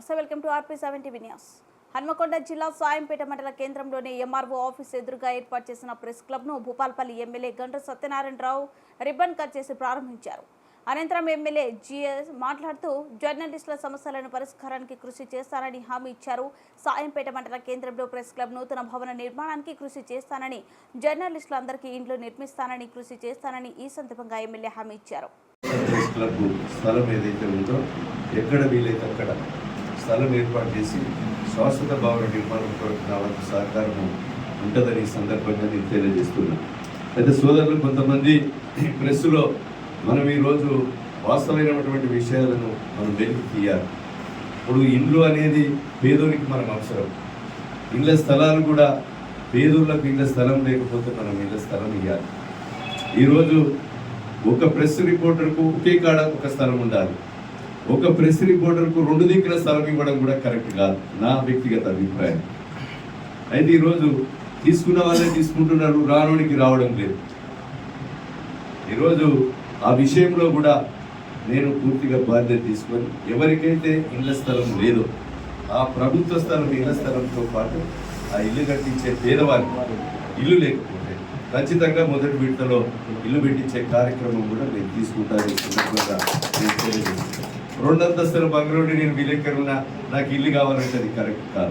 నమస్తే, welcome to RP7 TV news. Hanamkonda జిల్లా సాయంపేట మండల కేంద్రంలోని ఎంఆర్ఓ ఆఫీస్ ఎదురుగా ఏర్పాటు చేసిన ప్రెస్ క్లబ్ను Bhupalpally MLA Gandra Satyanarayana Rao ribbon cut చేసి ప్రారంభించారు. అనంతరం ఎమ్మెల్యే జిఎస్ మాట్లాడుతూ జర్నలిస్టుల సమస్యలను పరిష్కారానికి కృషి చేస్తానని హామీ ఇచ్చారు. సాయంపేట మండల కేంద్రంలో ప్రెస్ క్లబ్ నూతన భవన నిర్మాణానికి కృషి చేస్తానని, జర్నలిస్టులందరికీ ఇండ్లు నిర్మిస్తానని కృషి చేస్తానని ఈ సందర్భంగా ఎమ్మెల్యే హామీ ఇచ్చారు. ప్రెస్ క్లబ్ స్థలం ఏదైతే ఉందో ఎక్కడ వీలైతే అక్కడ స్థలం ఏర్పాటు చేసి శాశ్వత భవన నిర్మాణం కొరకు కావాల్సిన సహకారం ఉంటుందని ఈ సందర్భంగా నేను తెలియజేస్తున్నాను. అయితే సోదరులు, కొంతమంది ప్రెస్సులో మనం ఈరోజు వాస్తవమైనటువంటి విషయాలను మనం వెలికి తీయాలి. ఇప్పుడు ఇండ్లు అనేది పేదోనికి మనకు అవసరం. ఇళ్ళ స్థలాలు కూడా పేదోళ్ళకు ఇళ్ళ స్థలం లేకపోతే మనం ఇళ్ళ స్థలం ఇవ్వాలి. ఈరోజు ఒక ప్రెస్ రిపోర్టర్కు ఒకే కాడ ఒక స్థలం ఉండాలి. ఒక ప్రెస్ రిపోర్టర్కు 2 దిక్కుల స్థలం ఇవ్వడం కూడా కరెక్ట్ కాదు, నా వ్యక్తిగత అభిప్రాయం. అయితే ఈరోజు తీసుకున్న వాళ్ళే తీసుకుంటున్నారు, రానోనికి రావడం లేదు. ఈరోజు ఆ విషయంలో కూడా నేను పూర్తిగా బాధ్యత తీసుకొని ఎవరికైతే ఇళ్ల స్థలం లేదో ఆ ప్రభుత్వ స్థలం ఇళ్ల స్థలంతో పాటు ఆ ఇల్లు కట్టించే పేదవారికి ఇల్లు లేకపోతే ఖచ్చితంగా మొదటి విడతలో ఇల్లు పెట్టించే కార్యక్రమం కూడా నేను తీసుకుంటాను. నేను తెలియజేస్తాను. 2 అంతస్తుల బంగ్లోని నేను విలేకరున్నా, నాకు ఇల్లు కావాలంటే అది కరెక్ట్ కాదు.